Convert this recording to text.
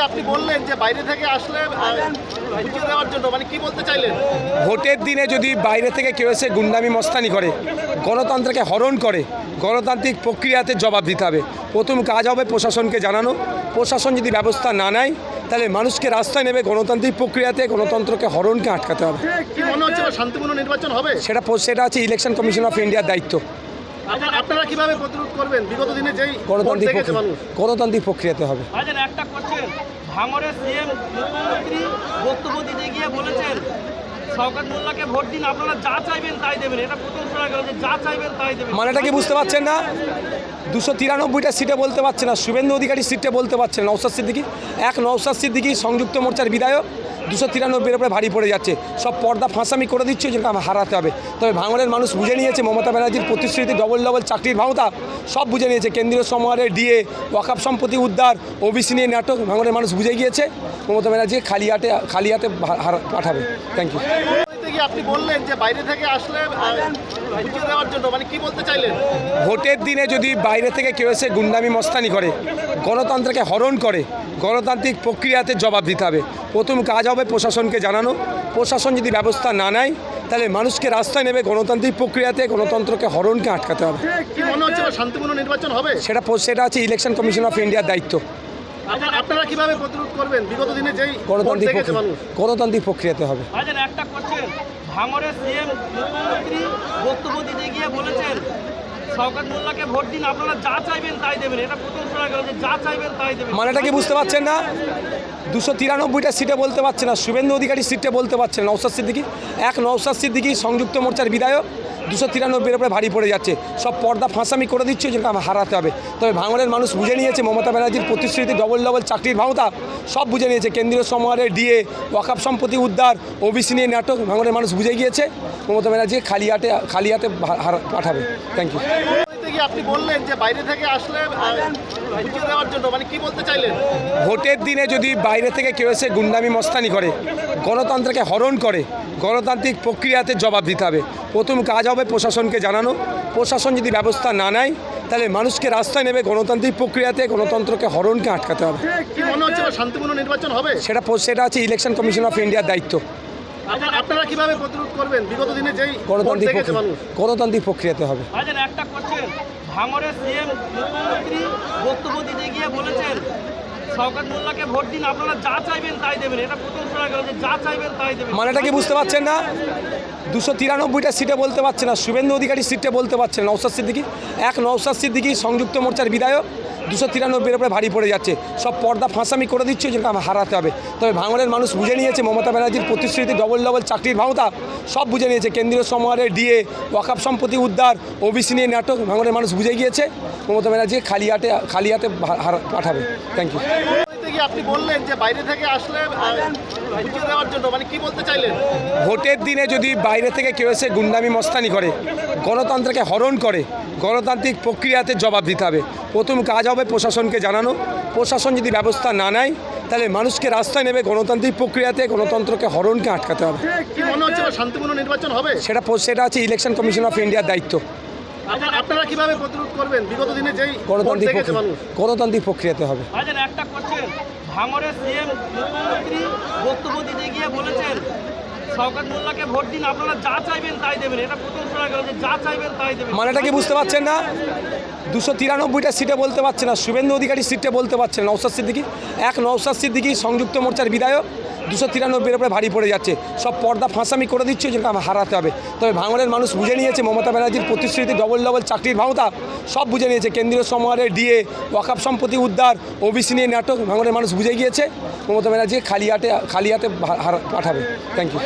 আপনি বললেন যে বাইরে থেকে আসলে বুঝিয়ে দেওয়ার জন্য মানে কি বলতে চাইলেন? ভোটের দিনে যদি বাইরে থেকে কেউ এসে গুন্ডামি মস্তানি করে, গণতন্ত্রকে হরণ করে, গণতান্ত্রিক প্রক্রিয়াতে জবাব দিতে হবে। প্রথম কাজ হবে প্রশাসনকে জানানো। প্রশাসন যদি ব্যবস্থা না নেয় তাহলে মানুষকে রাস্তায় নেবে, গণতান্ত্রিক প্রক্রিয়াতে গণতন্ত্রকে হরণকে আটকাতে হবে। কি মনে হচ্ছে শান্তিপূর্ণ নির্বাচন হবে? সেটা হচ্ছে ইলেকশন কমিশন অফ ইন্ডিয়ার দায়িত্ব। আপনারা কিভাবে প্রতিরোধ করবেন? বিগত দিনে যেই গণতান্ত্রিক প্রক্রিয়াতে হবে। একটা কোশ্চেন, ভাঙড়ের সিএম মুখ্যমন্ত্রী বক্তব্য দিতে গিয়ে বলেছেন শওকত মোল্লাকে ভোট দিন, আপনারা যা চাইবেন তাই দেবেন। এটা প্রথম শোনা গেল যে যা চাইবেন তাই দেবেন। মানেটা কি বুঝতে পারছেন না? 293টা সিটে বলতে পারছে না, শুভেন্দু অধিকারী সিটে বলতে পারছে না। নওশাদ সিদ্দিকী নওশাদ সিদ্দিকী সংযুক্ত মোর্চার বিধায়ক 293-এর উপরে ভারী পড়ে যাচ্ছে। সব পর্দা ফাঁসামি করে দিচ্ছে, যেটা আমার হারাতে হবে। তবে ভাঙড়ের মানুষ বুঝে নিয়েছে মমতা ব্যানার্জির প্রতিশ্রুতি, ডবল চাকরির ভাওতা সব বুঝে নিয়েছে। কেন্দ্রীয় সরকারের ডিএ, ওয়াকফ সম্পত্তি উদ্ধার, ওবিসি নিয়ে নাটক ভাঙড়ের মানুষ বুঝে গিয়েছে। মমতা ব্যানার্জি খালি হাতে পাঠাবে। Thank you. আপনি বললেন যে বাইরে থেকে আসলে বুঝিয়ে দেওয়ার জন্য মানে কি বলতে চাইলেন? ভোটের দিনে যদি বাইরে থেকে কেউ এসে গুন্ডামি মস্তানি করে, গণতন্ত্রকে হরণ করে, গণতান্ত্রিক প্রক্রিয়াতে জবাব দিতে হবে। প্রথম কাজ হবে প্রশাসনকে জানানো। প্রশাসন যদি ব্যবস্থা না নেয় তাহলে মানুষকে রাস্তায় নেবে, গণতান্ত্রিক প্রক্রিয়াতে গণতন্ত্রকে হরণকে আটকাতে হবে। কি মনে হচ্ছে শান্তিপূর্ণ নির্বাচন হবে? সেটা হচ্ছে ইলেকশন কমিশন অফ ইন্ডিয়ার দায়িত্ব। আপনারা কিভাবে প্রতিরোধ করবেন? বিগত দিনে যেই গণতান্ত্রিক প্রক্রিয়াতে হবে। একটা কোশ্চেন, ভাঙড়ের সিএম মুখ্যমন্ত্রী বক্তব্য দিতে গিয়ে বলেছেন শওকত মোল্লাকে ভোট দিন, আপনারা যা চাইবেন তাই দেবেন। এটা প্রথম শোনা গেল যে যা চাইবেন তাই দেবেন। মানেটা কি বুঝতে পারছেন না? 293টা সিটে বলতে পারছে না, শুভেন্দু অধিকারী সিটে বলতে পারছে না। নওশাদ সিদ্দিকী সংযুক্ত মোর্চার বিধায়ক 293-এর উপরে ভারী পড়ে যাচ্ছে। সব পর্দা ফাঁসামি করে দিচ্ছে, যেটা আমার হারাতে হবে। তবে ভাঙড়ের মানুষ বুঝে নিয়েছে মমতা ব্যানার্জির প্রতিশ্রুতি, ডবল চাকরির ভাওতা সব বুঝে নিয়েছে। কেন্দ্রীয় সরকারের ডিএ, ওয়াকফ সম্পত্তি উদ্ধার, ওবিসি নিয়ে নাটক ভাঙড়ের মানুষ বুঝে গিয়েছে। মমতা ব্যানার্জি খালি হাতে পাঠাবে। Thank you. আপনি বললেন যে বাইরে থেকে আসলে বুঝিয়ে দেওয়ার জন্য মানে কি বলতে চাইলেন? ভোটের দিনে যদি বাইরে থেকে কেউ এসে গুন্ডামি মস্তানি করে, গণতন্ত্রকে হরণ করে, গণতান্ত্রিক প্রক্রিয়াতে জবাব দিতে হবে। প্রথম কাজ হবে প্রশাসনকে জানানো। প্রশাসন যদি ব্যবস্থা না নেয় তাহলে মানুষকে রাস্তায় নেবে, গণতান্ত্রিক প্রক্রিয়াতে গণতন্ত্রকে হরণকে আটকাতে হবে। কি মনে হচ্ছে শান্তিপূর্ণ নির্বাচন হবে? সেটা হচ্ছে ইলেকশন কমিশন অফ ইন্ডিয়ার দায়িত্ব। আপনারা কিভাবে প্রতিরোধ করবেন? বিগত দিনে যেই গণতান্ত্রিক প্রক্রিয়াতে হবে। একটা কোশ্চেন, ভাঙড়ের সিএম মুখ্যমন্ত্রী বক্তব্য দিতে গিয়ে বলেছেন শওকত মোল্লাকে ভোট দিন, আপনারা যা চাইবেন তাই দেবেন। এটা প্রথম শোনা গেল যে যা চাইবেন তাই দেবেন। মানেটা কি বুঝতে পারছেন না? 293টা সিটে বলতে পারছে না, শুভেন্দু অধিকারী সিটে বলতে পারছে না। নওশাদ সিদ্দিকী সংযুক্ত মোর্চার বিধায়ক 293-এর উপরে ভারী পড়ে যাচ্ছে। সব পর্দা ফাঁসামি করে দিচ্ছে, যেটা আমার হারাতে হবে। তবে ভাঙড়ের মানুষ বুঝে নিয়েছে মমতা ব্যানার্জির প্রতিশ্রুতি, ডবল চাকরির ভাওতা সব বুঝে নিয়েছে। কেন্দ্রীয় সরকারের ডিএ, ওয়াকফ সম্পত্তি উদ্ধার, ওবিসি নিয়ে নাটক ভাঙড়ের মানুষ বুঝে গিয়েছে। মমতা ব্যানার্জি খালি হাতে পাঠাবে। Thank you. আপনি বললেন যে বাইরে থেকে আসলে বুঝিয়ে দেওয়ার জন্য মানে কি বলতে চাইলেন? ভোটের দিনে যদি বাইরে থেকে কেউ এসে গুন্ডামি মস্তানি করে, গণতন্ত্রকে হরণ করে, গণতান্ত্রিক প্রক্রিয়াতে জবাব দিতে হবে। প্রথম কাজ হবে প্রশাসনকে জানানো। প্রশাসন যদি ব্যবস্থা না নেয় তাহলে মানুষকে রাস্তায় নেবে, গণতান্ত্রিক প্রক্রিয়াতে গণতন্ত্রকে হরণকে আটকাতে হবে। কি মনে হচ্ছে শান্তিপূর্ণ নির্বাচন হবে? সেটা হচ্ছে ইলেকশন কমিশন অফ ইন্ডিয়ার দায়িত্ব। আপনারা কিভাবে প্রতিরোধ করবেন? বিগত দিনে যেই গণতান্ত্রিক প্রক্রিয়াতে হবে। একটা কোশ্চেন, ভাঙড়ের সিএম মুখ্যমন্ত্রী বক্তব্য দিতে গিয়ে বলেছেন শওকত মোল্লাকে ভোট দিন, আপনারা যা চাইবেন তাই দেবেন। এটা প্রথম শোনা গেল যে যা চাইবেন তাই দেবেন। মানেটা কি বুঝতে পারছেন না? 293টা সিটে বলতে পারছে না, শুভেন্দু অধিকারী সিটে বলতে পারছে না। নওশাদ সিদ্দিকী সংযুক্ত মোর্চার বিধায়ক 293-এর উপরে ভারী পড়ে যাচ্ছে। সব পর্দা ফাঁসামি করে দিচ্ছে, যেটা আমার হারাতে হবে। তবে ভাঙড়ের মানুষ বুঝে নিয়েছে মমতা ব্যানার্জির প্রতিশ্রুতি, ডবল চাকরির ভাওতা সব বুঝে নিয়েছে। কেন্দ্রীয় সরকারের ডিএ, ওয়াকফ সম্পত্তি উদ্ধার, ওবিসি নিয়ে নাটক ভাঙড়ের মানুষ বুঝে গিয়েছে। মমতা ব্যানার্জি খালি হাতে পাঠাবে। Thank you.